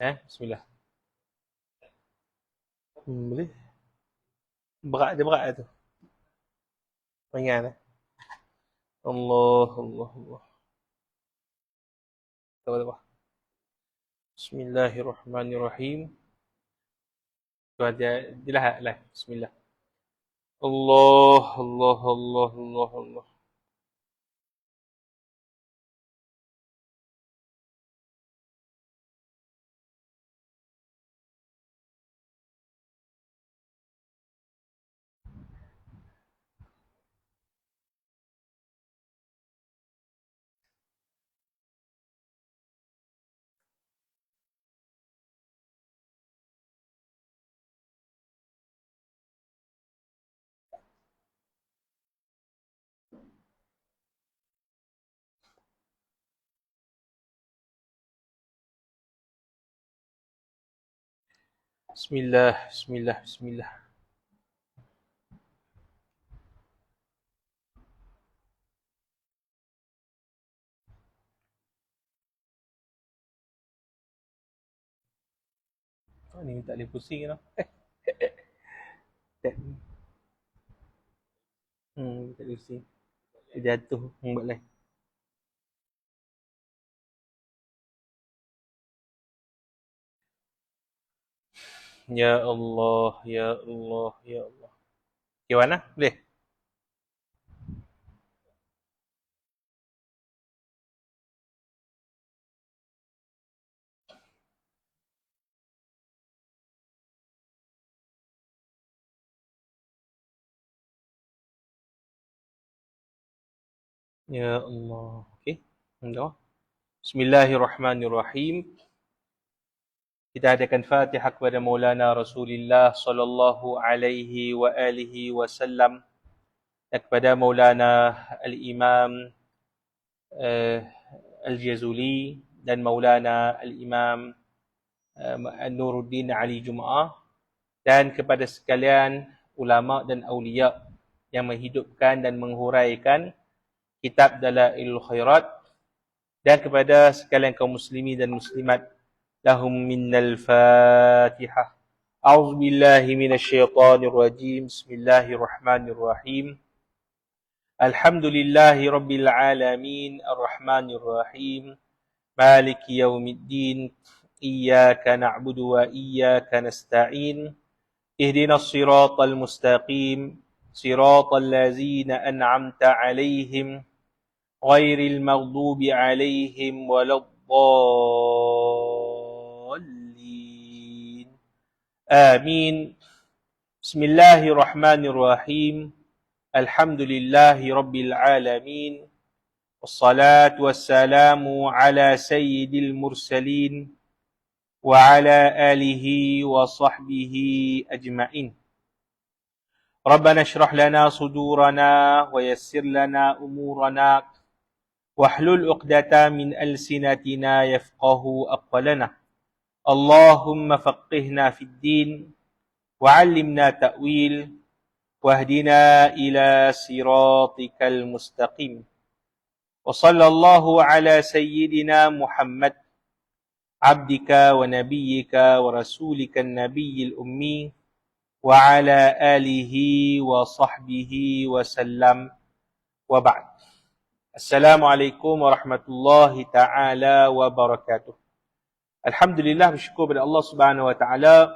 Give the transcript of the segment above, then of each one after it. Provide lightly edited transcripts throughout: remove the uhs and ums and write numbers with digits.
Bismillah. Boleh? Berat dia berat tu. Ringan Allah, Allah, Allah. Tahu. Bismillahirrahmanirrahim. Tu ada dilah lah. Bismillah. Allah, Allah, Allah, Allah, Allah. Bismillah, bismillah, bismillah. Ni tak boleh pusing tau. Tak boleh pusing. Dia jatuh buat lain. Ya Allah, ya Allah, ya Allah. Okay, Wan lah? Boleh? Ya Allah. Okay. Alhamdulillah. Bismillahirrahmanirrahim. Kita adakan Fatihah kepada Maulana Rasulullah sallallahu alaihi wa alihi wasallam dan kepada Maulana Al-Imam Al-Jazuli dan Maulana Al-Imam Nuruddin Ali Jumaah dan kepada sekalian ulama dan awliya yang menghidupkan dan menghuraikan kitab Dalailul Khairat dan kepada sekalian kaum muslimin dan muslimat lahum minnal Fatihah. A'udzu billahi minasyaitonir rajim. Bismillahirrahmanirrahim. Alhamdulillahi rabbil alamin arrahmanir rahim maliki yaumiddin iyyaka na'budu wa iyyaka nasta'in ihdinas siratal mustaqim siratal ladzina an'amta 'alaihim ghairil maghdubi 'alaihim waladdallin. Amin. Bismillahirrahmanirrahim. Alhamdulillahi rabbil alamin. Wassalatu wassalamu ala sayyidil mursalin wa ala alihi wa sahbihi ajma'in. Rabbana shrah lana sudurana wa yassir lana umurana wahlul 'uqdatam min alsinatina yafqahu aqwalana. Allahumma faqihna fid din wa 'allimna ta'wil wahdina ila siratikal mustaqim. Wa sallallahu ala sayyidina Muhammad abdika wa nabiyyika wa rasulika nabiyil ummi wa ala alihi wa sahbihi wa sallam wa ba'd. Assalamualaikum warahmatullahi ta'ala wabarakatuh. Alhamdulillah, bersyukur kepada Allah Subhanahu wa taala.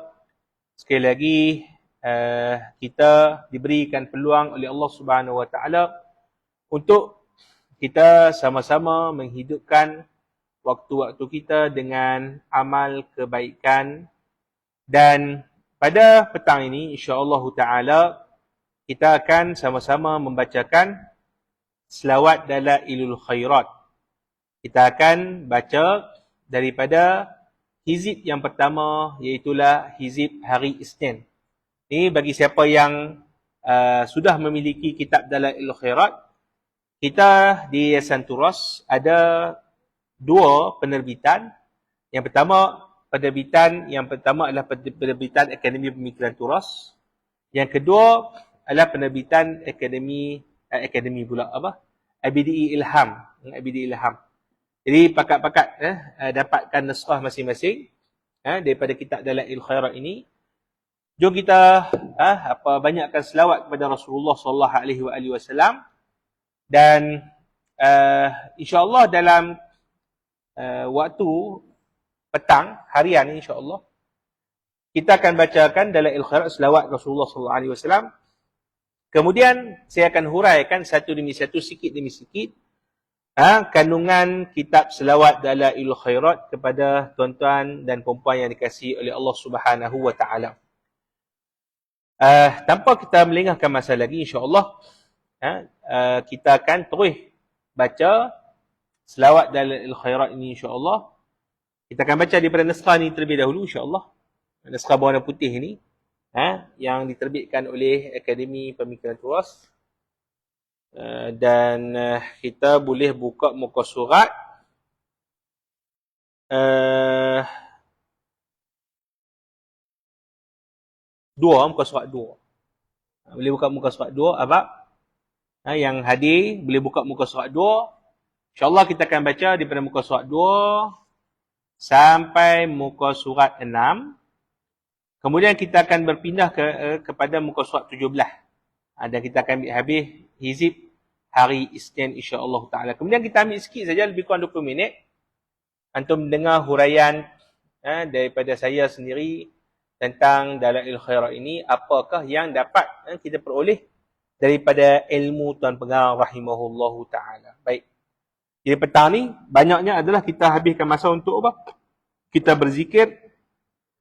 Sekali lagi kita diberikan peluang oleh Allah Subhanahu wa taala untuk kita sama-sama menghidupkan waktu-waktu kita dengan amal kebaikan. Dan pada petang ini insya-Allah taala kita akan sama-sama membacakan selawat Dalailul Khairat. Kita akan baca daripada hizib yang pertama, iaitulah hizib hari Isnin. Ini bagi siapa yang sudah memiliki kitab Dalailul Khairat, kita di Yayasan Turas ada dua penerbitan. Yang pertama, penerbitan yang pertama adalah penerbitan Akademi Pemikiran Turas. Yang kedua adalah penerbitan Akademi ABDI Ilham. ABDI Ilham. Jadi pakat-pakat dapatkan naskah masing-masing. daripada kitab Dalail Khairat ini. Jom kita banyakkan selawat kepada Rasulullah sallallahu alaihi wasallam, dan insya-Allah dalam waktu petang harian insya-Allah kita akan bacakan Dalail Khairat selawat Rasulullah sallallahu alaihi wasallam. Kemudian saya akan huraikan satu demi satu, sikit demi sikit, kandungan kitab selawat Dalail Khairat kepada tuan-tuan dan puan-puan yang dikasihi oleh Allah Subhanahu wa taala. Tanpa kita melengahkan masa lagi, insya-Allah kita akan terus baca selawat Dalail Khairat ini insya-Allah. Kita akan baca daripada naskah ni terlebih dahulu insya-Allah. Naskah berwarna putih ni yang diterbitkan oleh Akademi Pemikiran Turas. Dan kita boleh buka muka surat muka surat 2. Boleh buka muka surat 2, Abang. Yang hadir boleh buka muka surat 2. InsyaAllah kita akan baca daripada muka surat 2 sampai muka surat 6. Kemudian kita akan berpindah kepada muka surat 17. Dan kita akan ambil habis hizib hari Isnin insya-Allah taala. Kemudian kita ambil sikit saja, lebih kurang 20 minit. Antum dengar huraian daripada saya sendiri tentang Dalail Khairat ini, apakah yang dapat kita peroleh daripada ilmu Tuan Pengarang rahimahullahu taala. Baik. Jadi petang ni banyaknya adalah kita habiskan masa untuk apa? Kita berzikir,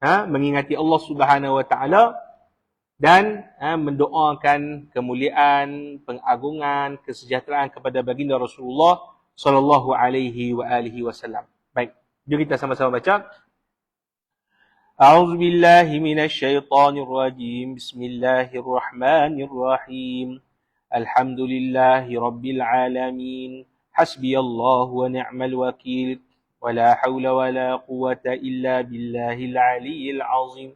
mengingati Allah Subhanahu wa taala dan mendoakan kemuliaan, pengagungan, kesejahteraan kepada baginda Rasulullah sallallahu alaihi wasallam. Baik, jom kita sama-sama baca. A'udzu billahi minasy syaithanir rajim. Bismillahirrahmanirrahim. Alhamdulillahi rabbil alamin. Hasbiyallahu wa ni'mal wakil. Wala haula wala quwwata illa billahil aliyyil azim.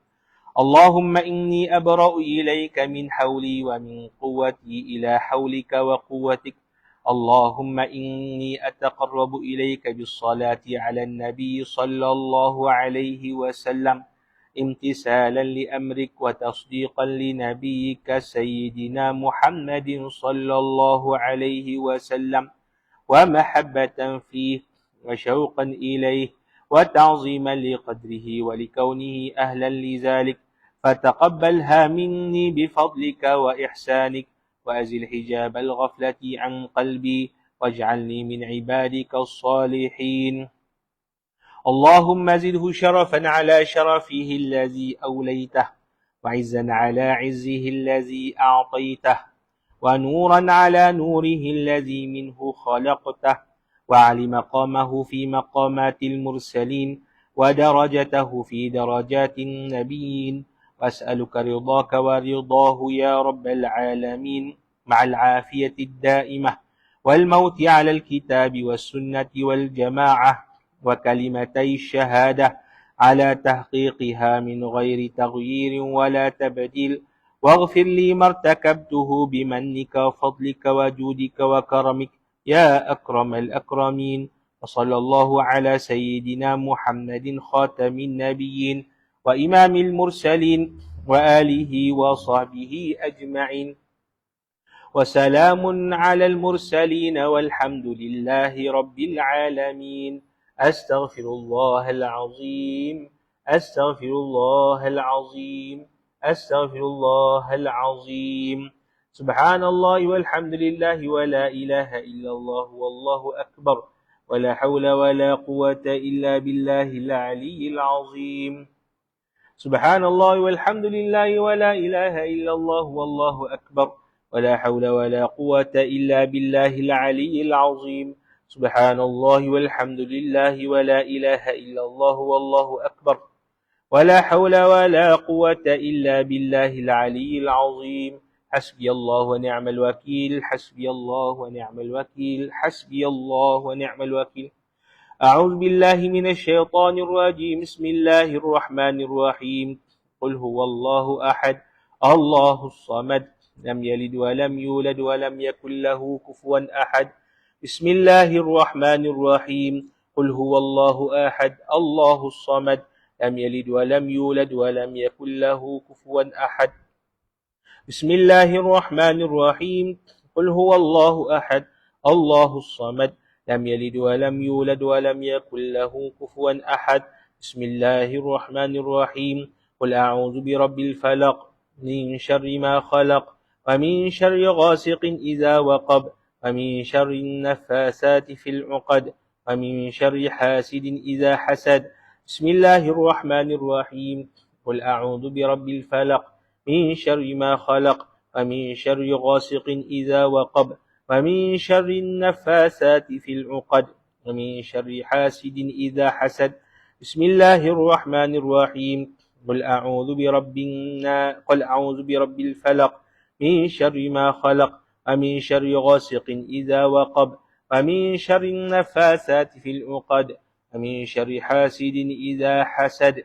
Allahumma inni abra'u ilayka min hawli wa min quwwati ila hawlika wa quwwatik. Allahumma inni ataqarrabu ilayka bis salati ala nabi sallallahu alaihi wasallam imtisalan li amrik wa tasdiqan li nabiyyika sayyidina Muhammadin sallallahu alaihi wasallam wa mahabbatan fihi wa syauqan ilayhi wa ta'ziman li qadrihi wa li kaunihi ahlan li zalik. فتقبلها مني بفضلك وإحسانك وأزل حجاب الغفلة عن قلبي واجعلني من عبادك الصالحين. اللهم زده شرفا على شرفه الذي أوليته وعزا على عزه الذي أعطيته ونورا على نوره الذي منه خلقته وعلى مقامه في مقامات المرسلين ودرجته في درجات النبيين. وأسألك رضاك ورضاه يا رب العالمين مع العافية الدائمة والموت على الكتاب والسنة والجماعة وكلمتي الشهادة على تحقيقها من غير تغيير ولا تبديل. واغفر لي ما ارتكبته بمنك وفضلك وجودك وكرمك يا أكرم الأكرمين. وصلى الله على سيدنا محمد خاتم النبيين وإمام المرسلين وآله وصحبه أجمعين. وسلام على المرسلين والحمد لله رب العالمين. أستغفر الله العظيم. أستغفر الله العظيم. أستغفر الله العظيم. سبحان الله والحمد لله ولا إله إلا الله والله أكبر ولا حول ولا قوة إلا بالله العلي العظيم. سبحان الله والحمد لله ولا إله إلا الله والله أكبر ولا حول ولا قوة إلا بالله العلي العظيم. سبحان الله والحمد لله ولا إله إلا الله والله أكبر ولا حول ولا قوة إلا بالله العلي العظيم. حسبي الله ونعم الوكيل. حسبي الله ونعم الوكيل. حسبي الله ونعم الوكيل. أعوذ بالله من الشيطان الرجيم. بسم الله الرحمن الرحيم. قل هو الله أحد الله الصمد لم يلد ولم يولد ولم يكن له كفوا أحد. بسم الله الرحمن الرحيم. قل هو الله أحد الله الصمد لم يلد ولم يولد ولم يكن له كفوا أحد. بسم الله الرحمن الرحيم. قل هو الله أحد الله الصمد لم يلد ولم يولد ولم يكن له كفوا أحد. بسم الله الرحمن الرحيم. قل أعوذ برب الفلق من شر ما خلق ومن شر غاسق إذا وقب ومن شر النفاثات في العقد ومن شر حاسد إذا حسد. بسم الله الرحمن الرحيم. قل أعوذ برب الفلق من شر ما خلق ومن شر غاسق إذا وقب ومن شر النفاثات في العقد ومن شر حاسد إذا حسد. بسم الله الرحمن الرحيم. قل أعوذ برب الفلق من شر ما خلق ومن شر غاسق إذا وقب ومن شر النفاثات في العقد ومن شر حاسد إذا حسد.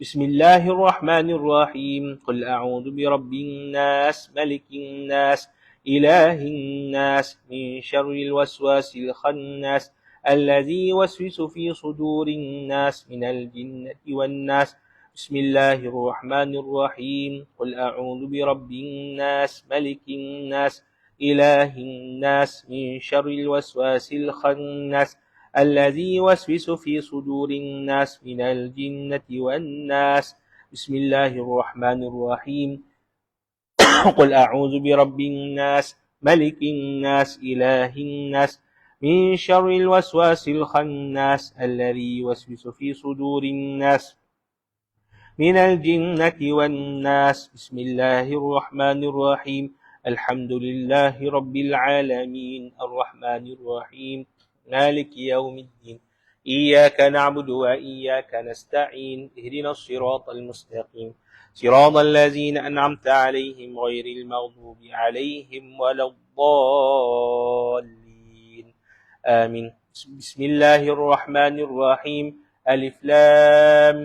بسم الله الرحمن الرحيم. قل أعوذ برب الناس ملك الناس إله الناس من شر الوسواس الخناس الذي يوسوس في صدور الناس من الجنة والناس. بسم الله الرحمن الرحيم. قل أعوذ برب الناس ملك الناس إله الناس من شر الوسواس الخناس الذي يوسوس في صدور الناس من الجنة والناس. بسم الله الرحمن الرحيم. قل أعوذ برب الناس ملك الناس إله الناس من شر الوسواس الخناس الذي يوسوس في صدور الناس من الجنة والناس. بسم الله الرحمن الرحيم. الحمد لله رب العالمين الرحمن الرحيم مالك يوم الدين إياك نعبد وإياك نستعين اهدنا الصراط المستقيم صراط الذين أنعمت عليهم غير المغضوب عليهم ولا الضالين آمين. بسم الله الرحمن الرحيم. ألف لام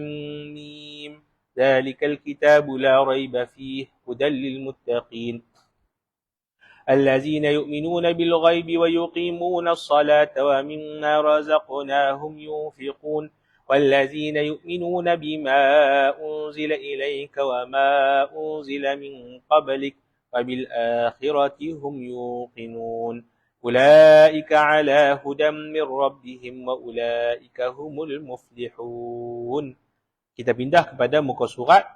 ميم ذلك الكتاب لا ريب فيه هدى للمتقين الذين يؤمنون بالغيب ويقيمون الصلاة ومما رزقناهم ينفقون والذين يؤمنون بما أنزل إليك وما أنزل من قبلك وبالآخرة هم يوقنون أولئك على هدى من ربهم وأولئك هم المفلحون. Kita pindah kepada muka surat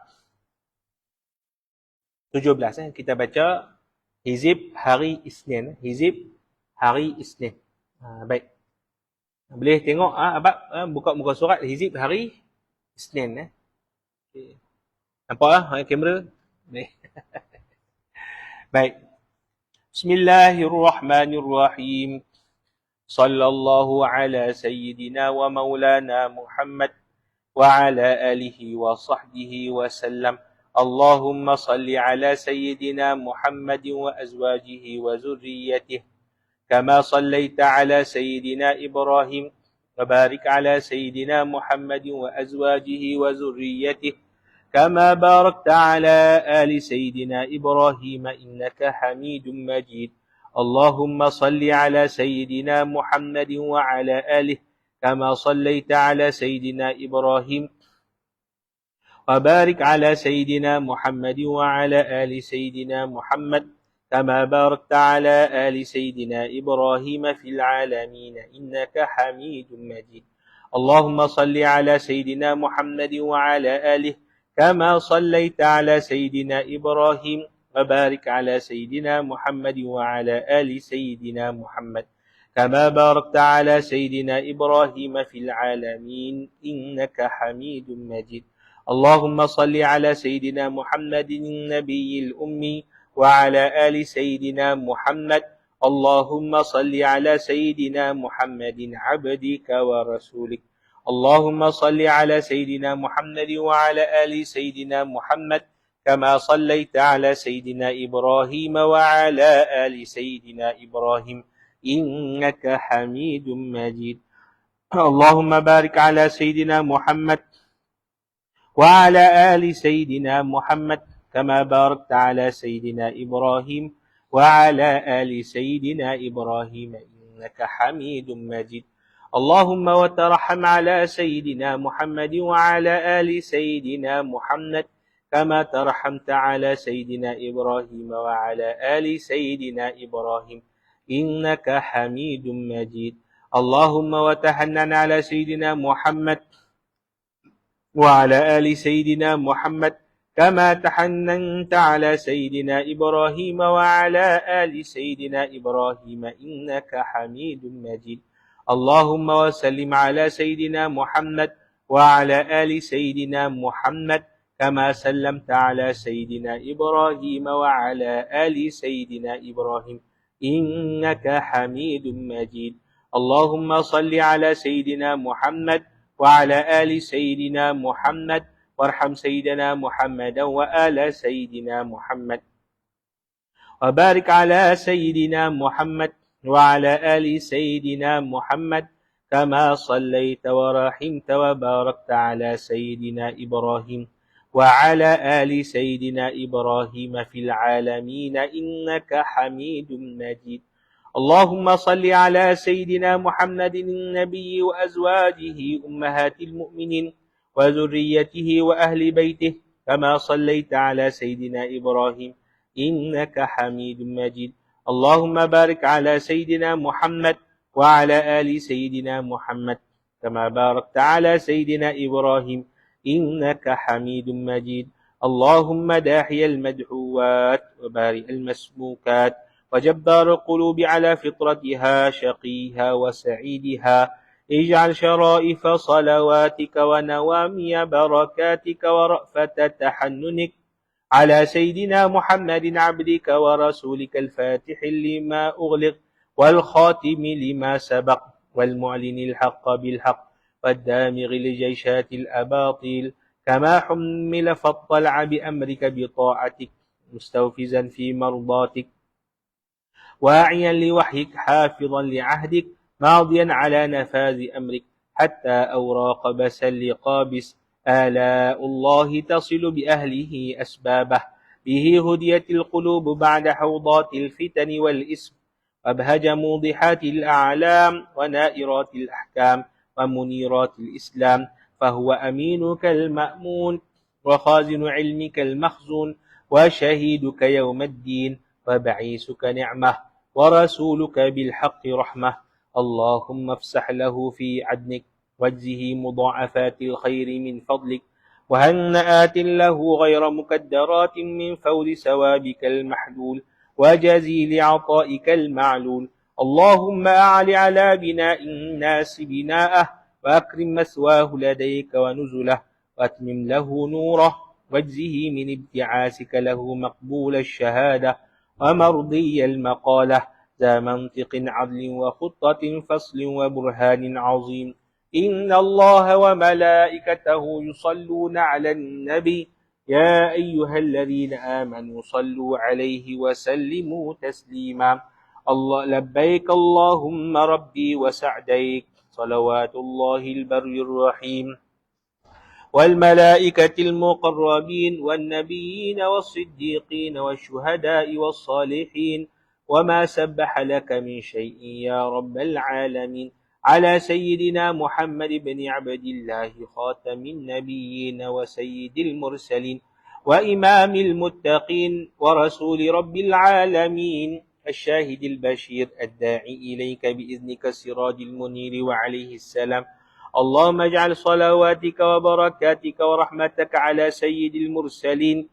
17. Kita baca Hizib hari Isnin. Hizib hari Isnin. Baik. Boleh tengok abang buka muka surat Hizib hari Isnin. Okay. Nampak kamera? Baik. Bismillahirrahmanirrahim. Sallallahu ala sayyidina wa maulana Muhammad wa ala alihi wa sahbihi wa sallam. اللهم صل على سيدنا محمد وأزواجه وذريته كما صليت على سيدنا إبراهيم وبارك على سيدنا محمد وأزواجه وذريته كما باركت على آل سيدنا إبراهيم إنك حميد مجيد. اللهم صل على سيدنا محمد وعلى آله كما صليت على سيدنا إبراهيم وبارك على سيدنا محمد وعلى آل سيدنا محمد كما باركت على آل سيدنا إبراهيم في العالمين إنك حميد مجيد. اللهم صل على سيدنا محمد وعلى آله كما صليت على سيدنا إبراهيم وبارك على سيدنا محمد وعلى آل سيدنا محمد كما باركت على سيدنا إبراهيم في العالمين إنك حميد مجيد. اللهم صل على سيدنا محمد النبي الأمي وعلى آل سيدنا محمد. اللهم صل على سيدنا محمد عبدك ورسولك. اللهم صل على سيدنا محمد وعلى آل سيدنا محمد كما صليت على سيدنا إبراهيم وعلى آل سيدنا إبراهيم إنك حميد مجيد. اللهم بارك على سيدنا محمد وعلى آل سيدنا محمد كما باركت على سيدنا إبراهيم وعلى آل سيدنا إبراهيم إنك حميد مجيد. اللهم وترحم على سيدنا محمد وعلى آل سيدنا محمد كما ترحمت على سيدنا إبراهيم وعلى آل سيدنا إبراهيم إنك حميد مجيد. اللهم وتحنن على سيدنا محمد وعلى آل سيدنا محمد كما تحننت على سيدنا إبراهيم وعلى آل سيدنا إبراهيم إنك حميد مجيد. اللهم وسلم على سيدنا محمد وعلى آل سيدنا محمد كما سلمت على سيدنا إبراهيم وعلى آل سيدنا إبراهيم إنك حميد مجيد. اللهم صل على سيدنا محمد وعلى آل سيدنا محمد وارحم سيدنا محمدا وآل سيدنا محمد وبارك على سيدنا محمد وعلى آل سيدنا محمد كما صليت ورحمت وباركت على سيدنا إبراهيم وعلى آل سيدنا إبراهيم في العالمين إنك حميد مجيد. اللهم صل على سيدنا محمد النبي وأزواجه أمهات المؤمنين وذريته وأهل بيته كما صليت على سيدنا إبراهيم إنك حميد مجيد. اللهم بارك على سيدنا محمد وعلى آل سيدنا محمد كما باركت على سيدنا إبراهيم إنك حميد مجيد. اللهم داحي المدعوات وبارئ المسموكات وجبار القلوب على فطرتها شقيها وسعيدها اجعل شرائف صلواتك ونوامي بركاتك ورأفة تحننك على سيدنا محمد عبدك ورسولك الفاتح لما أغلق والخاتم لما سبق والمعلن الحق بالحق والدامغ لجيشات الأباطيل كما حمل فاطلع بأمرك بطاعتك مستوفزا في مرضاتك واعيا لوحيك حافظا لعهدك ماضيا على نفاذ أمرك حتى أوراق بسل قابس آلاء الله تصل بأهله أسبابه به هديت القلوب بعد حوضات الفتن والإسم وابهج موضحات الأعلام ونائرات الأحكام ومنيرات الإسلام فهو أمينك المأمون وخازن علمك المخزون وشهيدك يوم الدين وبعيسك نعمة ورسولك بالحق رحمة. اللهم افسح له في عدنك واجزه مضاعفات الخير من فضلك وهنآت له غير مكدرات من فور ثوابك المحلول وجزيل عطائك المعلول. اللهم أعل على بناء الناس بناءه وأكرم مثواه لديك ونزله وأتمم له نوره واجزه من ابتعاسك له مقبول الشهادة ومرضي المقالة ذا منطق عدل وخطة فصل وبرهان عظيم. إن الله وملائكته يصلون على النبي يا أيها الذين آمنوا صلوا عليه وسلموا تسليما. الله لبيك اللهم ربي وسعديك صلوات الله البر الرحيم والملائكة المقربين والنبيين والصديقين والشهداء والصالحين وما سبح لك من شيء يا رب العالمين على سيدنا محمد بن عبد الله خاتم النبيين وسيد المرسلين وإمام المتقين ورسول رب العالمين الشاهد البشير الداعي إليك بإذنك السراج المنير وعليه السلام. اللهم اجعل صلواتك وبركاتك ورحمتك على سيد المرسلين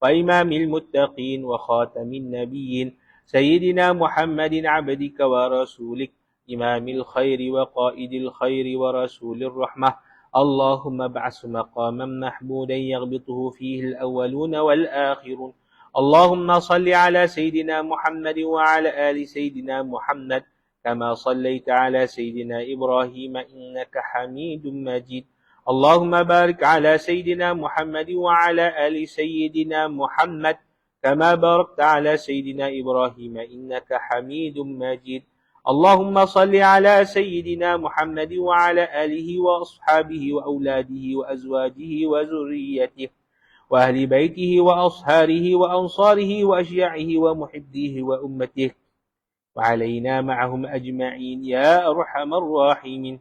وإمام المتقين وخاتم النبيين سيدنا محمد عبدك ورسولك إمام الخير وقائد الخير ورسول الرحمة. اللهم ابعث مقاما محمودا يغبطه فيه الأولون والآخرون. اللهم صل على سيدنا محمد وعلى آل سيدنا محمد كما صليت على سيدنا إبراهيم إنك حميد مجيد. اللهم بارك على سيدنا محمد وعلى آل سيدنا محمد كما باركت على سيدنا إبراهيم إنك حميد مجيد. اللهم صل على سيدنا محمد وعلى آله وأصحابه وأولاده وأزواجه وذريته وأهل بيته وأصهاره وأنصاره وأشياعه ومحبيه وأمته وعلينا معهم أجمعين يا أرحم الراحمين.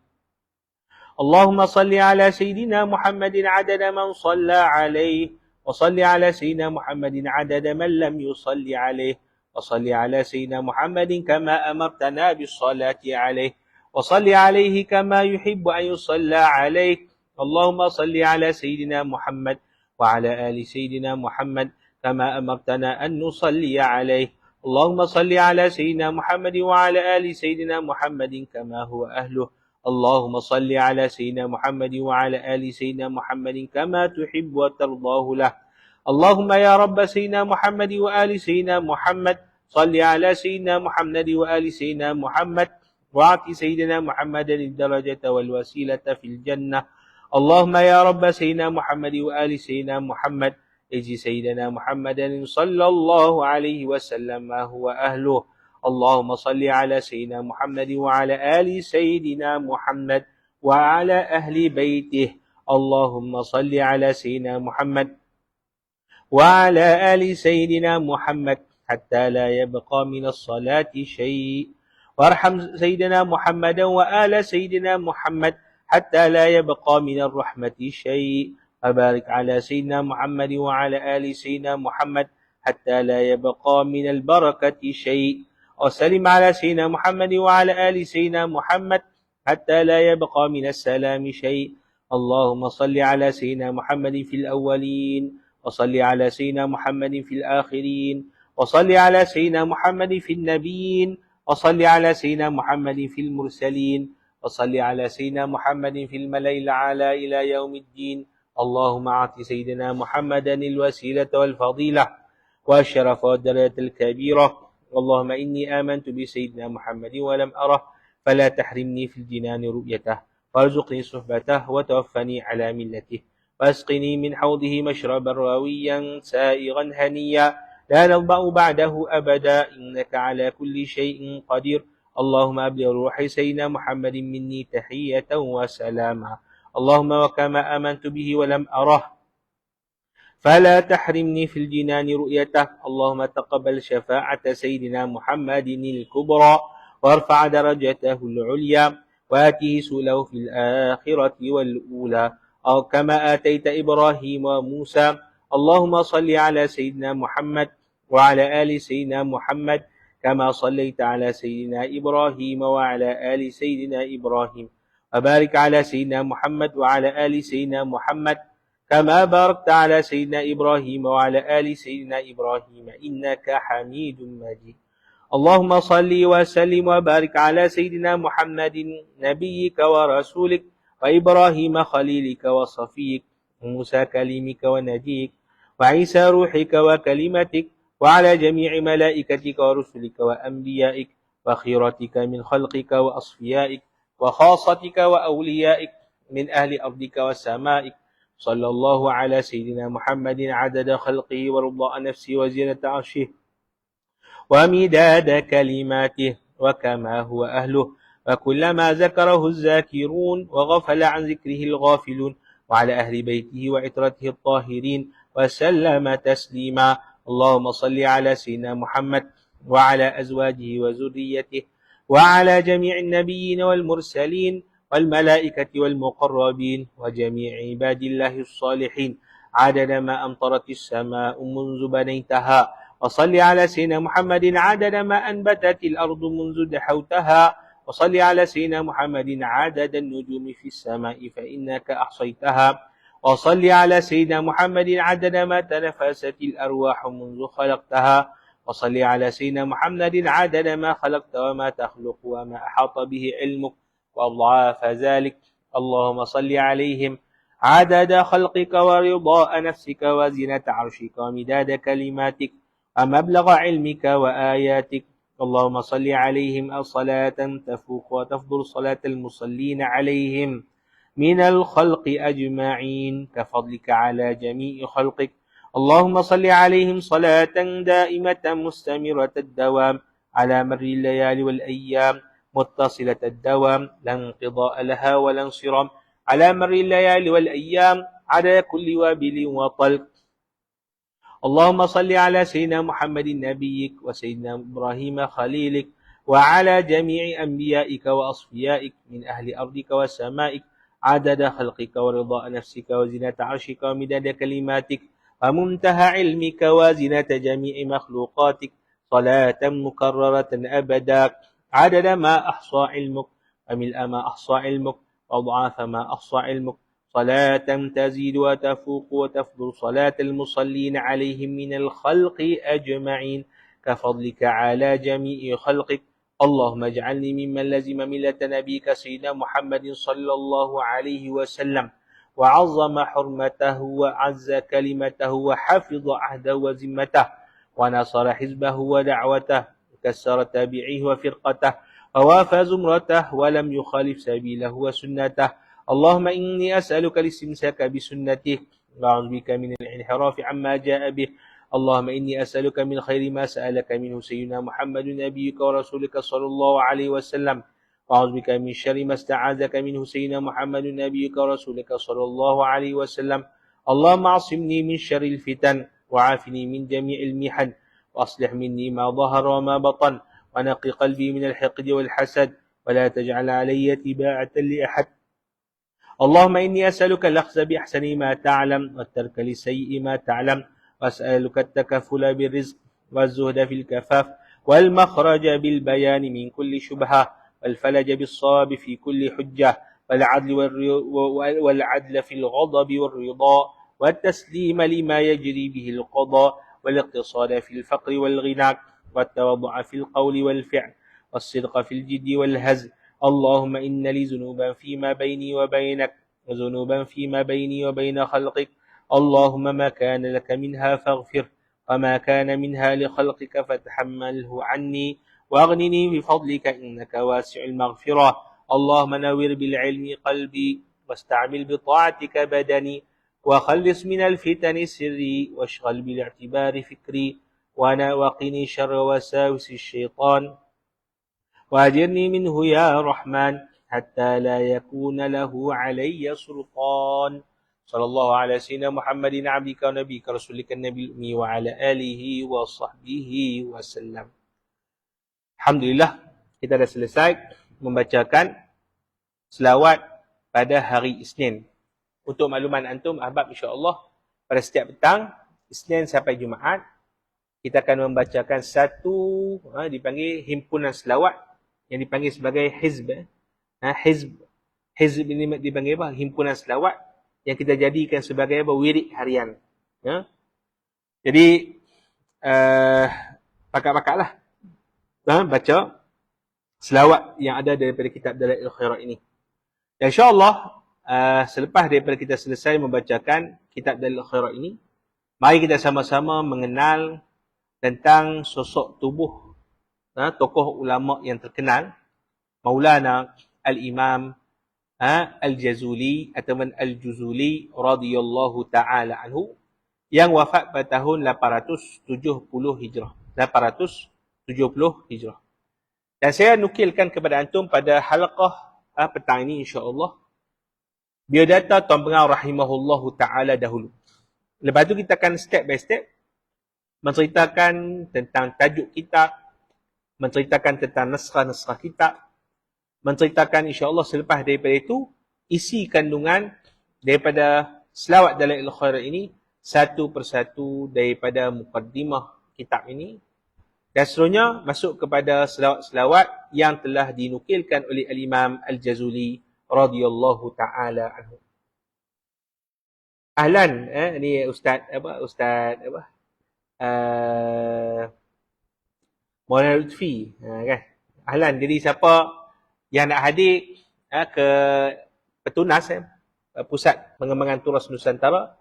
اللهم صل على سيدنا محمد عدد من صلى عليه، وصل على سيدنا محمد عدد من لم يصل عليه، وصل على سيدنا محمد كما أمرتنا بالصلاة عليه، وصل عليه كما يحب أن يصلى عليك. اللهم صل على سيدنا محمد وعلى آل سيدنا محمد كما أمرتنا أن نصلي عليه. اللهم صل على سيدنا محمد وعلى آل سيدنا محمد كما هو أهله. اللهم صل على سيدنا محمد وعلى آل سيدنا محمد كما تحب وترضاه له. اللهم يا رب سيدنا محمد وآل سيدنا محمد صل على سيدنا محمد وآل سيدنا محمد واعط سيدنا محمد الدرجة والوسيلة في الجنة. اللهم يا رب سيدنا محمد وآل سيدنا محمد اجي سيدنا محمد صلى الله عليه وسلم ما هو أهله. اللهم صل على سيدنا محمد وعلى آل سيدنا محمد وعلى أهل بيته. اللهم صل على سيدنا محمد وعلى آل سيدنا محمد حتى لا يبقى من الصلاة شيء. وارحم سيدنا محمدا وآل سيدنا محمد حتى لا يبقى من الرحمة شيء. وبارك على سيدنا محمد وعلى آل سيدنا محمد حتى لا يبقى من البركة شيء. وسلم على سيدنا محمد وعلى آل سيدنا محمد حتى لا يبقى من السلام شيء. اللهم صل على سيدنا محمد في الأولين، وصل على سيدنا محمد في الآخرين، وصل على سيدنا محمد في النبيين، وصل على سيدنا محمد في المرسلين، وصل على سيدنا محمد في الملأ الأعلى إلى يوم الدين. اللهم أعط سيدنا محمدا الوسيلة والفضيلة والشرف والدرجة الكبيرة. اللهم إني آمنت بسيدنا محمد ولم أره، فلا تحرمني في الجنان رؤيته، وارزقني صحبته، وتوفني على ملته، واسقني من حوضه مشربا راويا سائغا هنيا لا نظمأ بعده أبدا، إنك على كل شيء قدير. اللهم أبلغ روح سيدنا محمد مني تحية وسلاما. اللهم وكما آمنت به ولم أره، فلا تحرمني في الجنان رؤيته. اللهم تقبل شفاعة سيدنا محمد الكبرى، وارفع درجته العليا، وآته سؤله في الآخرة والأولى، أو كما آتيت إبراهيم وموسى. اللهم صل على سيدنا محمد وعلى آل سيدنا محمد كما صليت على سيدنا إبراهيم وعلى آل سيدنا إبراهيم، وبارك على سيدنا محمد وعلى آل سيدنا محمد كما باركت على سيدنا إبراهيم وعلى آل سيدنا إبراهيم إنك حميد مجيد. اللهم صل وسلم وبارك على سيدنا محمد نبيك ورسولك، وإبراهيم خليلك وصفيك، وموسى كليمك ونجيك، وعيسى روحك وكلمتك، وعلى جميع ملائكتك ورسلك وأنبيائك، وخيرتك من خلقك وأصفيائك، وخاصتك وأوليائك من أهل أرضك وسمائك. صلى الله على سيدنا محمد عدد خلقه ورضاء نفسه وزينة عرشه ومداد كلماته وكما هو أهله، وكلما ذكره الذاكرون وغفل عن ذكره الغافلون، وعلى أهل بيته وعترته الطاهرين وسلم تسليما. اللهم صل على سيدنا محمد وعلى أزواجه وذريته وعلى جميع النبيين والمرسلين والملائكة والمقربين وجميع عباد الله الصالحين عدد ما أمطرت السماء منذ بنيتها. وصل على سيدنا محمد عدد ما أنبتت الأرض منذ دحوتها. وصل على سيدنا محمد عدد النجوم في السماء فإنك أحصيتها. وصل على سيدنا محمد عدد ما تنفست الأرواح منذ خلقتها. وصل على سيدنا محمد عدد ما خلقت وما تخلق وما أحاط به علمك وأضعاف ذلك. اللهم صل عليهم عدد خلقك ورضاء نفسك وزنة عرشك ومداد كلماتك ومبلغ علمك وآياتك. اللهم صل عليهم صلاة تفوق وتفضل صلاة المصلين عليهم من الخلق أجمعين كفضلك على جميع خلقك. اللهم صل عليهم صلاة دائمة مستمرة الدوام على مر الليالي والأيام متصلة الدوام لا انقضاء لها ولا انصرام على مر الليالي والأيام على كل وابل وطلق. اللهم صل على سيدنا محمد نبيك وسيدنا إبراهيم خليلك وعلى جميع أنبيائك وأصفيائك من أهل أرضك وسمائك عدد خلقك ورضاء نفسك وزنة عرشك ومداد كلماتك ومنتهى علمك وزنة جميع مخلوقاتك صلاة مكررة أبدا عدد ما أحصى علمك وملء ما أحصى علمك وأضعاف ما أحصى علمك صلاة تزيد وتفوق وتفضل صلاة المصلين عليهم من الخلق أجمعين كفضلك على جميع خلقك اللهم اجعلني ممن لزم ملة نبيك سيدنا محمد صلى الله عليه وسلم وعظم حرمته وعز كلمته وحفظ عهده وذمته ونصر حزبه ودعوته وكسر تابعيه وفرقته ووافى زمرته ولم يخالف سبيله وسنته اللهم إني أسألك الاستمساك بسنته وأعوذ بك من الانحراف عما جاء به اللهم إني أسألك من خير ما سألك منه سيدنا محمد نبيك ورسولك صلى الله عليه وسلم وأعوذ بك من شر ما استعاذك منه سيدنا محمد نبيك ورسولك صلى الله عليه وسلم اللهم اعصمني من شر الفتن وعافني من جميع المحن وأصلح مني ما ظهر وما بطن ونقي قلبي من الحقد والحسد ولا تجعل علي تباعة لأحد اللهم إني أسألك الأخذ بأحسن ما تعلم والترك لسيء ما تعلم وأسألك التكفل بالرزق والزهد في الكفاف والمخرج بالبيان من كل شبهة والفلج بالصواب في كل حجة والعدل في الغضب والرضا والتسليم لما يجري به القضاء والاقتصاد في الفقر والغنى والتواضع في القول والفعل والصدق في الجد والهزل اللهم إن لي ذنوبا فيما بيني وبينك وذنوبا فيما بيني وبين خلقك اللهم ما كان لك منها فاغفر وما كان منها لخلقك فتحمله عني واغنني بفضلك إنك واسع المغفرة اللهم نور بالعلم قلبي واستعمل بطاعتك بدني وخلص من الفتن سري واشغل بالاعتبار فكري وقني شر وساوس الشيطان وأجرني منه يا رحمن حتى لا يكون له علي سلطان صلى الله على سيدنا محمد عبدك ونبيك رسولك النبي الأمي وعلى آله وصحبه وسلم. Alhamdulillah, kita dah selesai membacakan selawat pada hari Isnin. Untuk makluman antum, ahbab, insya-Allah pada setiap petang Isnin sampai Jumaat kita akan membacakan satu dipanggil himpunan selawat yang dipanggil sebagai hizb. Hizb ini dipanggil apa? Himpunan selawat yang kita jadikan sebagai apa? Wirid harian. Jadi pakat-pakatlah baca selawat yang ada daripada kitab Dalailul Khairat ini. Dan insya-Allah selepas daripada kita selesai membacakan kitab Dalailul Khairat ini, mari kita sama-sama mengenal tentang sosok tubuh tokoh ulama yang terkenal, Maulana Al-Imam Al-Jazuli ataupun Al-Juzuli radhiyallahu taala anhu yang wafat pada tahun 870 Hijrah. 870 Hijrah. Dan saya nukilkan kepada antum pada halaqah petang ini insya-Allah biodata Tuan Pengarah rahimahullahu taala dahulu. Lepas tu kita akan step by step menceritakan tentang tajuk kitab, menceritakan tentang naskah-naskah kitab, menceritakan insya-Allah selepas daripada itu isi kandungan daripada selawat Dalailul Khairat ini satu persatu daripada mukaddimah kitab ini. Dan seterusnya masuk kepada selawat-selawat yang telah dinukilkan oleh Al-Imam Al-Jazuli radhiyallahu taala anhu. Ahlan, ni Ustaz Maulana Lutfi, kan? Ahlan, jadi siapa yang nak hadir ke Petunas, Pusat Pengembangan Turas Nusantara,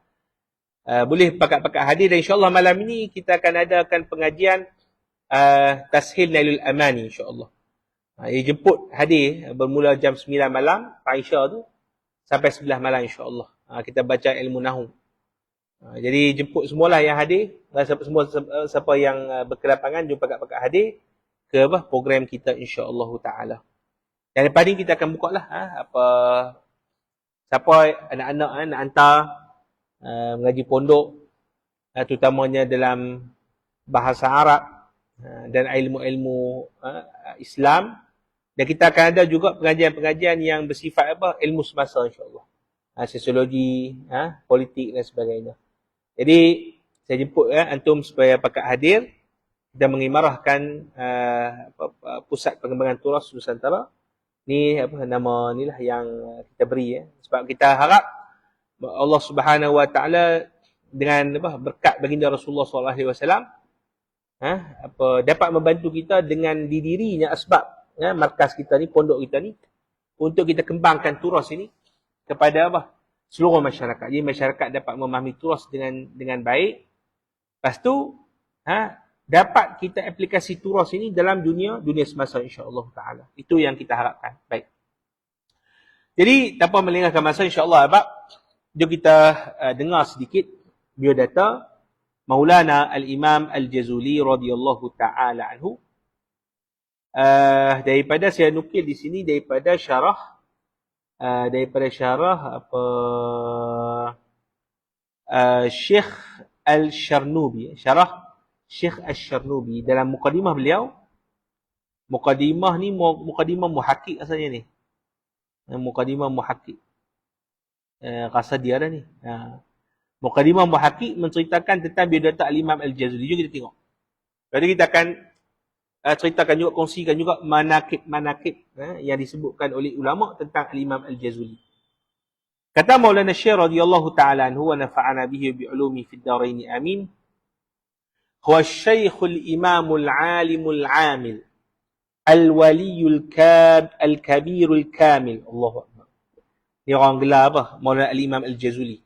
boleh pakat-pakat hadir. Dan insya-Allah malam ini kita akan adakan pengajian Tashil Nailul Amani insya-Allah. Ia jemput hadir bermula jam 9 malam Pak Isya tu sampai 11 malam insya-Allah. Kita baca ilmu nahwu. Jadi jemput semualah yang hadir, siapa yang berkelapangan jumpa pakat-pakat hadir ke program kita insya-Allah taala. Dan lepas ni kita akan buka lah siapa anak-anak nak hantar mengaji pondok terutamanya dalam bahasa Arab dan ilmu-ilmu Islam, dan kita akan ada juga pengajian-pengajian yang bersifat ilmu semasa, insya-Allah. Sosiologi, politik dan sebagainya. Jadi saya jemput antum supaya pakat hadir dan mengimarahkan pusat pengembangan turas Nusantara. Ni nama inilah yang kita beri sebab kita harap Allah Subhanahu Wa Taala dengan berkat baginda Rasulullah sallallahu alaihi wasallam dapat membantu kita dengan didirinya asbab markas kita ni, pondok kita ni, untuk kita kembangkan turas ini kepada seluruh masyarakat. Jadi masyarakat dapat memahami turas dengan baik. Lepas tu dapat kita aplikasi turas ini dalam dunia semasa, insya-Allah taala. Itu yang kita harapkan. Baik. Jadi tanpa melengahkan masa, insya-Allah jom kita dengar sedikit biodata Maulana Al-Imam Al-Jazuli radhiyallahu taala anhu. Daripada saya nukil di sini daripada syarah Syekh Al-Sharnubi, syarah Syekh Al-Sharnubi dalam mukadimah beliau. Mukadimah ni mukadimah muhakkik asalnya ni. Mukadimah muhakkik. Rasa dia dah ni. Mukadimah muhakkik menceritakan tentang biodata Al-Imam Al-Jazuli. Jom kita tengok. Jadi kita akan ceritakan juga, kongsikan juga manakib yang disebutkan oleh ulama tentang Al-Imam Al-Jazuli. Kata Maulana Syekh radhiyallahu ta'ala anhu wa nafa'ana bihi bi'ulumi fid darain amin. Huwa Syekhul Imamul Alimul Amil Al-Waliyul Al-Kabirul Kamil. Allahu Akbar. Ni orang gelar Maulana Al-Imam Al-Jazuli.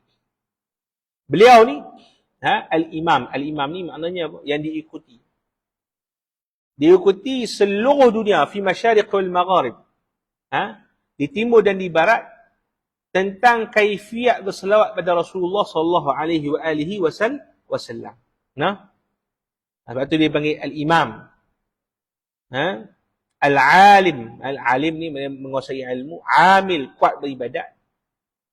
Beliau ni Al-Imam. Al-Imam ni maknanya yang diikuti. Diikuti seluruh dunia fi masyariq wal magharib. Di timur dan di barat tentang kaifiat berselawat pada Rasulullah sallallahu alaihi wasallam. Sebab tu dia panggil Al-Imam. Al-Alim. Al-Alim ni menguasai ilmu. Amil, kuat beribadat.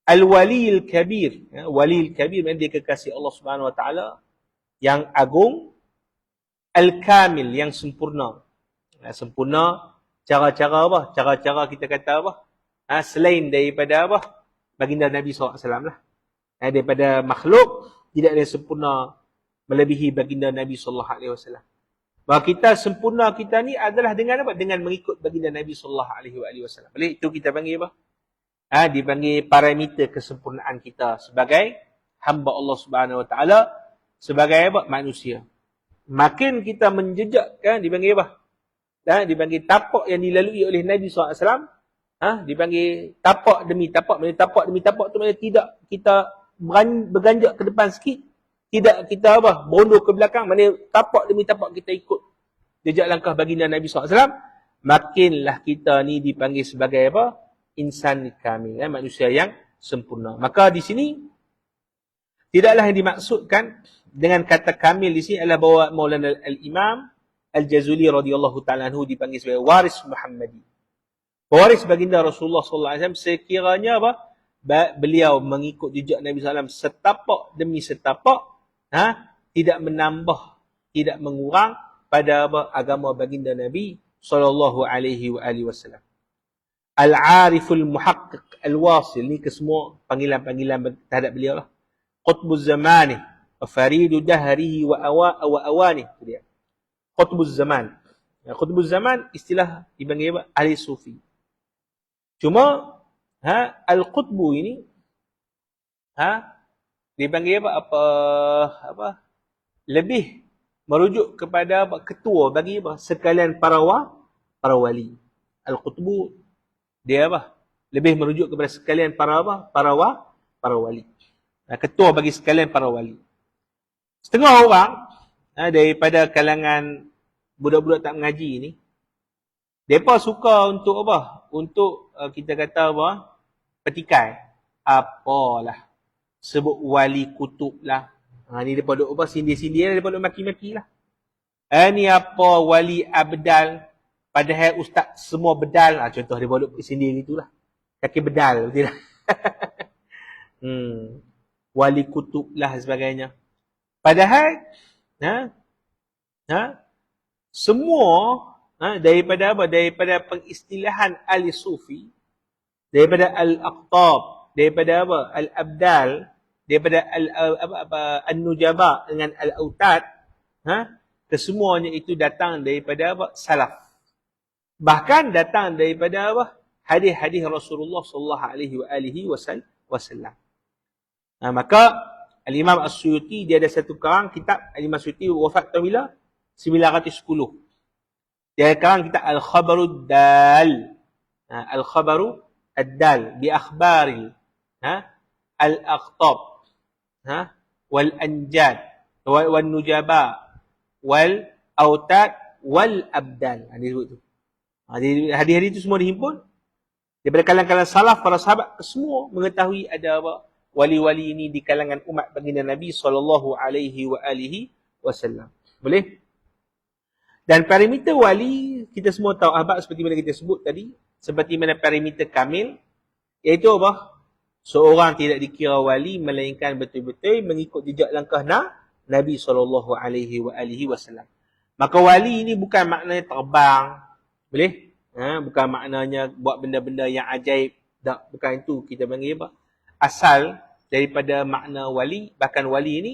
Al-Waliyil Kabir. Waliyil Kabir maknanya dia kekasih Allah Subhanahu Wa Taala yang agung. Al-Kamil, yang sempurna. Sempurna cara-cara cara-cara kita kata selain daripada baginda Nabi SAW lah. Daripada makhluk tidak ada sempurna melebihi baginda Nabi SAW. Bahawa kita sempurna kita ni adalah dengan dengan mengikut baginda Nabi SAW. Boleh itu kita panggil dipanggil parameter kesempurnaan kita sebagai hamba Allah Subhanahu Wa Taala, sebagai manusia. Makin kita menjejak dipanggil dipanggil tapak yang dilalui oleh Nabi SAW. Dipanggil tapak demi tapak. Maksudnya tapak demi tapak tu maknanya tidak kita berganjak ke depan sikit, tidak kita berundur ke belakang. Maknanya tapak demi tapak kita ikut jejak langkah baginda Nabi SAW. Makinlah kita ni dipanggil sebagai insan kamil, manusia yang sempurna. Maka di sini tidaklah yang dimaksudkan dengan kata kamil di sini adalah bahawa Maulana Al-Imam Al-Jazuli radhiyallahu ta'ala anhu dipanggil sebagai waris Muhammadi. Waris baginda Rasulullah sallallahu alaihi wasallam sekiranya beliau mengikut jejak Nabi sallallahu alaihi wasallam setapak demi setapak, tidak menambah, tidak mengurang pada agama baginda Nabi sallallahu alaihi wasallam. Al-Ariful Muhaqqiq Al-Wasil, ni ke semua panggilan-panggilan terhadap beliau lah. Qutbuz Zamani wa Faridu Dahrihi wa awani. Itu dia. Qutbuz Zaman. Qutbuz Zaman istilah dipanggil ahli sufi. Cuma Al-Qutbu ini dipanggil lebih merujuk kepada ketua bagi sekalian para wali. Al-Qutbu dia lebih merujuk kepada sekalian para wali. Ketua bagi sekalian para wali. Setengah orang daripada kalangan budak-budak tak mengaji ni, mereka suka untuk untuk kita kata petikai. Apalah, sebut wali kutub lah. Ni mereka duk sindir-sindir, mereka duk maki-maki lah. Ni apa wali abdal, padahal ustaz semua bedal. Contoh dia duk sindir gitulah. Kaki bedal, betul tak? Wali kutub lah sebagainya. Padahal semua daripada apa? Daripada pengistilahan ahli sufi, daripada al-aqtab, daripada apa? Al-abdal, daripada an-nujaba dengan al-autad, kesemuanya itu datang daripada apa? Salaf. Bahkan datang daripada apa? Hadis-hadis Rasulullah sallallahu alaihi wasallam. Maka Al-Imam As-Suyuti dia ada satu karang kitab. Al-Imam As-Suyuti wafat tahun bila? 910. Dia ada karang kitab Al-Khabarud Dal. Al-Khabaru Ad-Dal bi akhbaril al-aqtab wal-anjad wal-nujaba wal-autad wal-abdal. Dia sebut tu. Hadis-hadis itu semua dihimpun daripada kalangan salaf, para sahabat semua mengetahui ada apa wali-wali ini di kalangan umat baginda Nabi SAW. Boleh? Dan parameter wali kita semua tahu ahbab, seperti mana kita sebut tadi, seperti mana parameter kamil, iaitu apa? Seorang tidak dikira wali melainkan betul-betul mengikut jejak langkah Nabi SAW. Maka wali ini bukan maknanya terbang, boleh? Bukan maknanya buat benda-benda yang ajaib. Tak, bukan itu kita panggil apa? Asal daripada makna wali, bahkan wali ini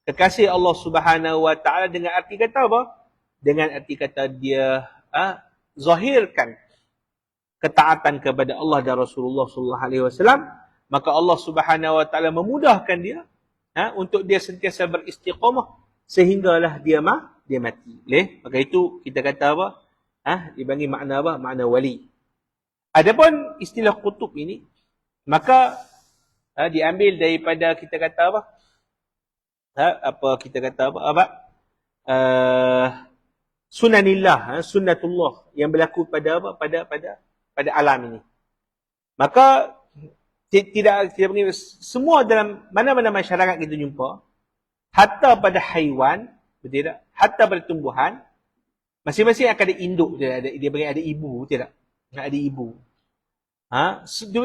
kekasih Allah Subhanahu Wa Taala dengan arti kata apa? Dengan arti kata dia zahirkan ketaatan kepada Allah dan Rasulullah sallallahu alaihi wasallam, maka Allah Subhanahu Wa Taala memudahkan dia untuk dia sentiasa beristiqamah sehinggalah dia mati. Boleh? Maka itu kita kata apa? Dipanggil makna apa? Makna wali. Adapun istilah kutub ini, maka diambil daripada kita kata apa? Kita kata apa? Sunanillah, sunnatullah yang berlaku pada apa? Pada alam ini. Maka tidak panggil semua dalam mana-mana masyarakat kita jumpa, hatta pada haiwan, betul tak? Hatta pada tumbuhan, masing-masing akan ada induk dia, dia panggil ada ibu, betul tak? Ada ibu.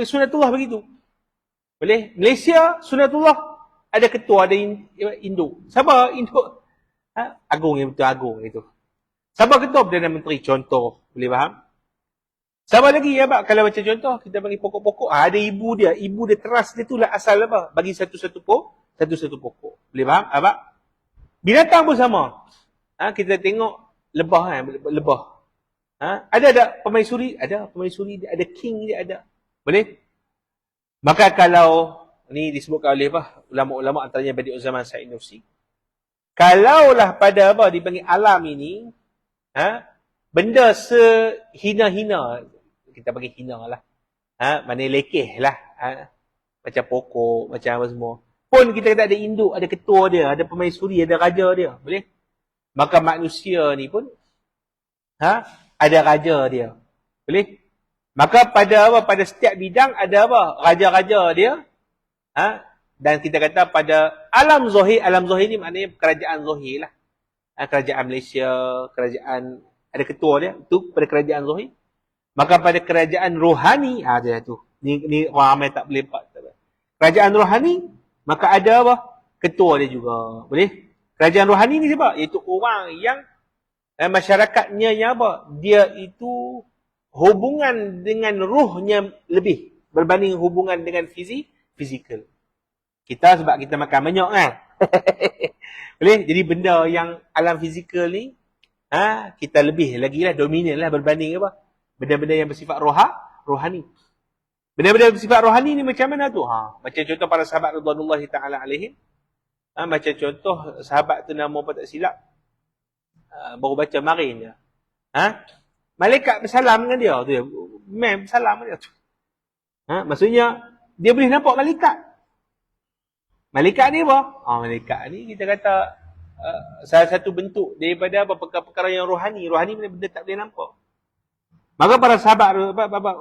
Sunatullah begitu. Boleh? Malaysia sunatullah ada ketua, ada induk. Siapa induk? Agung yang betul agung itu. Siapa ketua Perdana Menteri? Contoh. Boleh faham? Siapa lagi ya, Pak? Kalau macam contoh, kita bagi pokok-pokok. Ada ibu dia. Ibu dia teras dia, itulah asal apa? Bagi satu-satu pokok. Boleh faham? Pak? Binatang pun sama. Kita tengok lebah kan? Lebah. Ada pemaisuri? Ada pemaisuri dia. Ada king dia ada. Boleh? Maka kalau, ni disebutkan oleh apa? Ulama-ulama antaranya Badi'uz Zaman Sa'id Nursi. Kalaulah pada apa? Dipanggil alam ini, benda sehina-hina, kita panggil hina lah, mana lekeh lah, macam pokok, macam apa semua, pun kita kata ada induk, ada ketua dia, ada pemaisuri, ada raja dia, boleh? Maka manusia ni pun ada raja dia, boleh? Maka pada setiap bidang ada apa? Raja-raja dia, dan kita kata pada alam zahir ni maknanya kerajaan zahir lah. Kerajaan Malaysia, kerajaan, ada ketua dia, itu pada kerajaan zahir. Maka pada kerajaan rohani, dia tu. Ni ramai tak boleh kerajaan rohani, maka ada apa? Ketua dia juga. Boleh? Kerajaan rohani ni siapa? Iaitu orang yang masyarakatnya yang apa? Dia itu hubungan dengan ruhnya lebih berbanding hubungan dengan fizikal. Kita sebab kita makan banyak kan. Boleh? Jadi benda yang alam fizikal ni, kita lebih lagi lah, dominan lah berbanding apa? Benda-benda yang bersifat rohani. Benda-benda bersifat rohani ni macam mana tu? Macam contoh para sahabat radhiyallahu ta'ala alaihim. Macam contoh sahabat tu nama apa tak silap. Baru baca marin je. Malaikat bersalam dengan dia. Bersalam dengan dia tu. Maksudnya, dia boleh nampak malaikat. Malaikat ni apa? Malaikat ni kita kata salah satu bentuk daripada apa perkara-perkara yang rohani. Rohani benda tak boleh nampak. Maka para sahabat,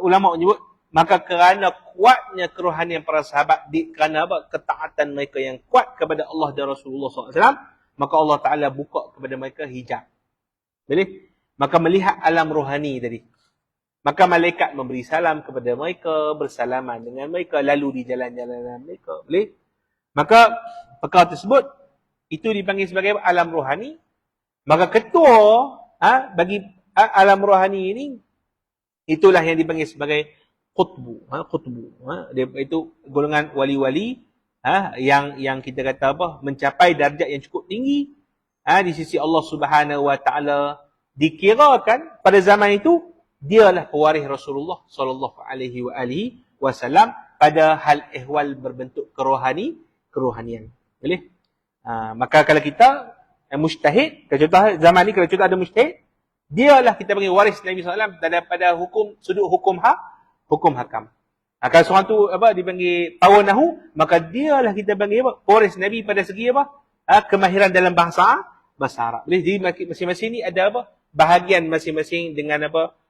ulama menyebut, maka kerana kuatnya kerohanian para sahabat, kerana apa? Ketaatan mereka yang kuat kepada Allah dan Rasulullah SAW, maka Allah Ta'ala buka kepada mereka hijab. Boleh? Maka melihat alam rohani tadi. Maka malaikat memberi salam kepada mereka, bersalaman dengan mereka, lalu di jalan-jalan mereka. Boleh? Maka perkara tersebut itu dipanggil sebagai alam rohani. Maka ketua bagi alam rohani ini, itulah yang dipanggil sebagai qutbu. Qutbu. Dia, itu golongan wali-wali yang kita kata apa, mencapai darjat yang cukup tinggi di sisi Allah Subhanahu Wa Taala. Dikirakan pada zaman itu dialah pewaris Rasulullah sallallahu alaihi wasallam pada hal ehwal berbentuk kerohanian. Boleh? Maka kalau kita mujtahid, kalau contoh zaman ni, kalau contoh ada mujtahid, dialah kita panggil waris Nabi SAW daripada hukum, sudut hukum hakam. Kalau seorang tu dipanggil tawanahu, maka dialah kita panggil waris Nabi pada segi kemahiran dalam bahasa Arab. Jadi masing-masing ni ada bahagian masing-masing dengan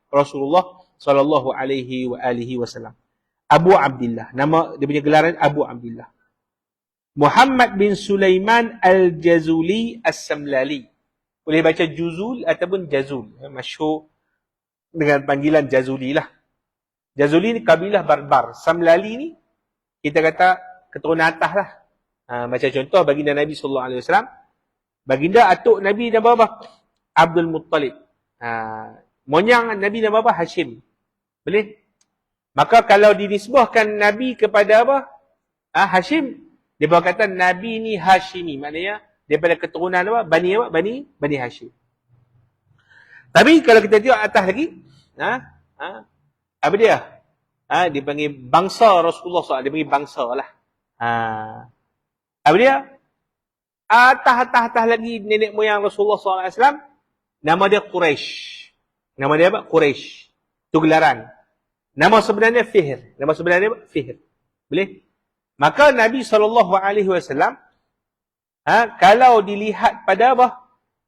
Rasulullah sallallahu alaihi wasallam. Abu Abdillah, nama dia punya gelaran Abu Abdillah. Muhammad bin Sulaiman Al-Jazuli As-Samlali. Boleh baca Juzul ataupun Jazul. Masyhur dengan panggilan Jazuli lah. Jazuli ni kabilah barbar. Samlali ni kita kata keturunan atas lah. Macam contoh baginda Nabi SAW. Baginda atuk Nabi nama apa? Abdul Muttalib. Monyang Nabi nama apa? Hashim. Boleh? Maka kalau dinisbahkan Nabi kepada Hashim, dia berkata Nabi ni Hashimi. Maknanya daripada keturunan Bani Hashim. Tapi kalau kita tengok atas lagi, apa dia? Dia panggil bangsa Rasulullah SAW. Dia panggil bangsa lah. Apa dia? Atas lagi nenek moyang Rasulullah SAW, nama dia Quraisy. Nama dia apa? Quraisy. Itu gelaran. Nama sebenarnya Fihr. Nama sebenarnya Fihr. Boleh? Maka Nabi SAW, kalau dilihat pada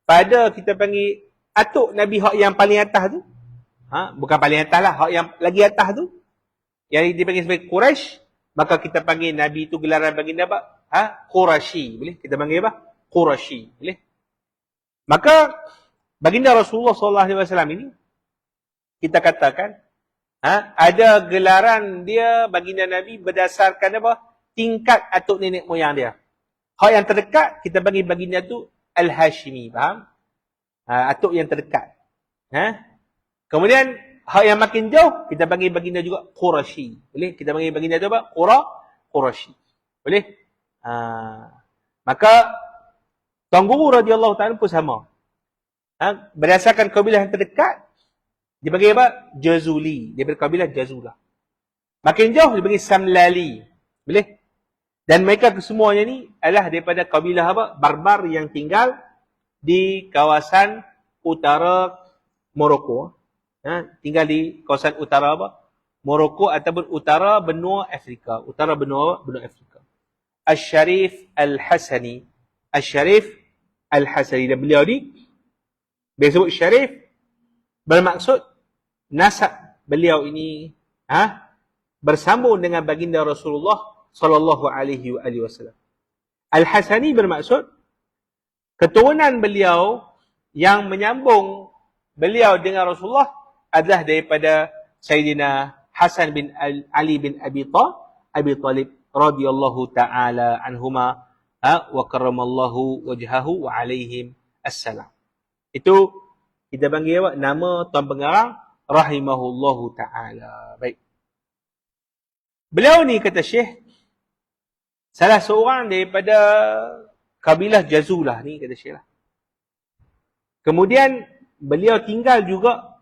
pada kita panggil atuk Nabi hak yang paling atas tu, bukan paling atas lah, hak yang lagi atas tu, yang dipanggil sebagai Quraisy, maka kita panggil Nabi tu gelaran baginda Quraisy. Boleh? Kita panggil Quraisy. Boleh? Maka baginda Rasulullah SAW ini, kita katakan, ada gelaran dia baginda Nabi berdasarkan tingkat atuk nenek moyang dia. Hak yang terdekat, kita panggil baginda tu Al-Hashimi. Faham? Atuk yang terdekat. Kemudian, hak yang makin jauh, kita panggil baginda juga Quraisy. Boleh? Kita panggil baginda tu Quraisy. Boleh? Maka, Tuan Guru radhiyallahu ta'ala pun sama. Berdasarkan kabilah yang terdekat, dia panggil Jazuli. Dia berkabilah Jazulah. Makin jauh, dia panggil Samlali. Boleh? Dan mereka kesemuanya ni adalah daripada kabilah barbar yang tinggal di kawasan utara Morocco. Tinggal di kawasan utara Morocco ataupun utara benua Afrika. Utara benua Afrika. Al-Sharif Al-Hasani. Al-Sharif Al-Hasani. Dan beliau ni, dia sebut Sharif, bermaksud nasab beliau ini bersambung dengan baginda Rasulullah sallallahu alaihi wasallam. Al-Hasani bermaksud keturunan beliau yang menyambung beliau dengan Rasulullah adalah daripada Sayyidina Hasan bin Ali bin Abi Talib radhiyallahu taala anhuma wa karramallahu wajhahu wa alaihim assalam. Itu kita panggil nama tuan pengarang rahimahullahu taala. Baik. Beliau ni kata Syekh, salah seorang daripada kabilah Jazulah ni, kata Syekh lah. Kemudian beliau tinggal juga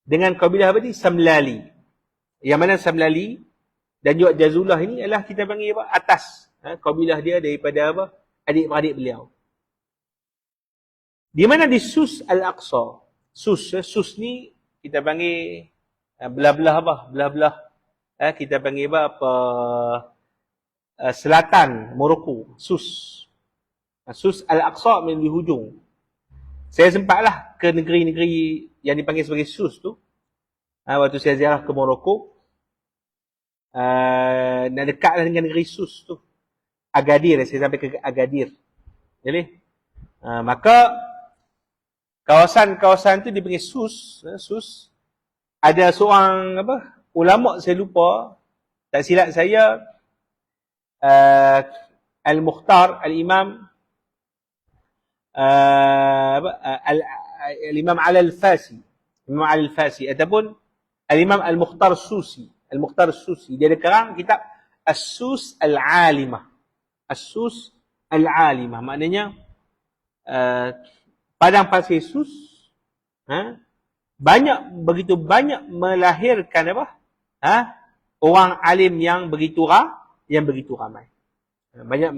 dengan kabilah Samlali. Yang mana Samlali dan juga Jazulah ini adalah kita panggil atas. Kabilah dia daripada adik-beradik beliau. Di mana di Sus Al-Aqsa. Sus ni kita panggil belah-belah kita panggil selatan Morocco. Sus Al-Aqsa di hujung. Saya sempatlah ke negeri-negeri yang dipanggil sebagai Sus tu. Waktu saya ziarah ke Morocco. Dan dekatlah dengan negeri Sus tu. Agadir, saya sampai ke Agadir. Jadi, maka kawasan-kawasan tu dipanggil Sus. Ada seorang ulama, saya lupa, tak silap saya, Al-Mukhtar, Al-Imam Al-Imam Al-Fasi. Imam Al-Fasi ataupun Al-Imam Al-Mukhtar Susi. Al-Mukhtar Susi. Dia ada karang kitab As-Sus Al-Alimah. As-Sus Al-Alimah. Maknanya padang pasir sus begitu banyak melahirkan apa? Orang alim yang begitu ramai. Banyak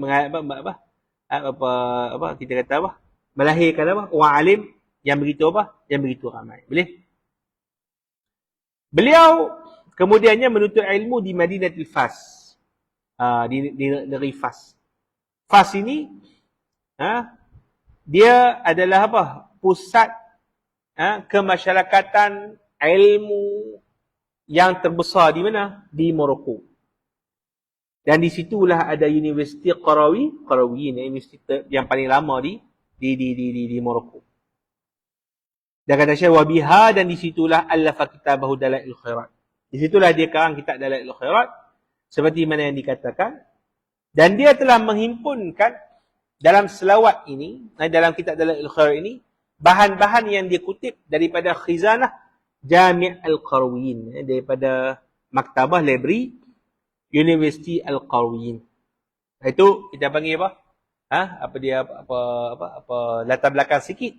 kita kata apa? Melahirkan apa? Orang alim yang begitu apa? Yang begitu ramai. Boleh? Beliau kemudiannya menuntut ilmu di Madinatul Fas. Di negeri Fas. Fas ini dia adalah apa? Pusat kemasyarakatan ilmu yang terbesar di mana? Di Morocco. Dan di situlah ada Universiti Qarawiyyin, universiti yang paling lama di Morocco. Dan kata Syekh Wabiha, dan di situlah allafa kitabahu Dalailul Khairat. Di situlah dia karang kitab Dalailul Khairat seperti mana yang dikatakan, dan dia telah menghimpunkan dalam selawat ini, dalam kitab Dalailul Khairat ini, bahan-bahan yang dia kutip daripada khizanah Jami' Al-Qarawiyyin, daripada maktabah library Universiti Al-Qarawiyyin. Itu kita panggil apa? Latar belakang sikit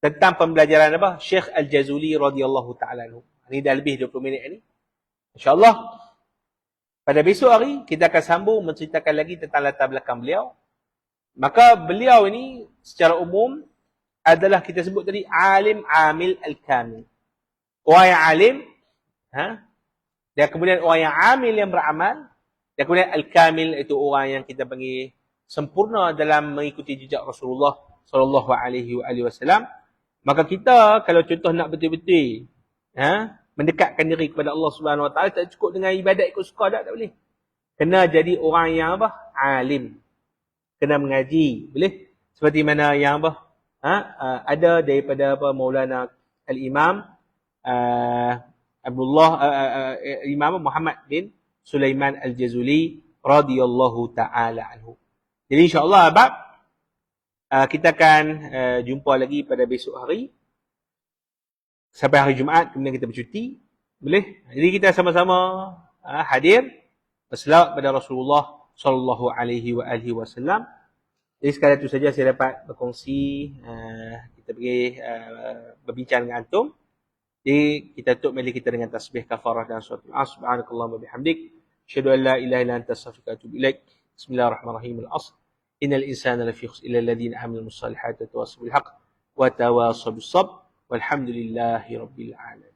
tentang pembelajaran apa? Syekh Al-Jazuli radhiyallahu taala anhu. Ini dah lebih 20 minit ni. Insya-Allah pada besok hari kita akan sambung menceritakan lagi tentang latar belakang beliau. Maka beliau ini secara umum adalah kita sebut tadi alim amil al-kamil. Orang yang alim, dan kemudian orang yang amil yang beramal, dan kemudian al-kamil itu orang yang kita panggil sempurna dalam mengikuti jejak Rasulullah sallallahu alaihi wasallam. Maka kita kalau contoh nak betul-betul mendekatkan diri kepada Allah Subhanahu wa taala, tak cukup dengan ibadat ikut suka tak boleh. Kena jadi orang yang apa? Alim. Kena mengaji, boleh? Seperti mana yang apa? Ada daripada apa Maulana Al-Imam Imam Muhammad bin Sulaiman Al-Jazuli radhiyallahu taala anhu. Jadi insya-Allah abang kita akan jumpa lagi pada besok hari sampai hari Jumaat, kemudian kita bercuti, boleh? Jadi kita sama-sama hadir berselawat pada Rasulullah sallallahu alaihi wasallam. Jadi sekadar itu saja saya dapat berkongsi, kita pergi berbincang dengan antum. Jadi kita tutup majlis kita dengan tasbih kafarah dan suratul Asr. Subhanakallahumma bihamdik, asyhadu an la ilaha illa anta astaghfiruka wa atubu ilaik. Bismillahirrahmanirrahim. Al-Asr. Innal insana lafi khusr illa alladhina amilus salihati wa tawassaw bil haqq wa tawassaw bis sabr. Walhamdulillahi rabbil alamin.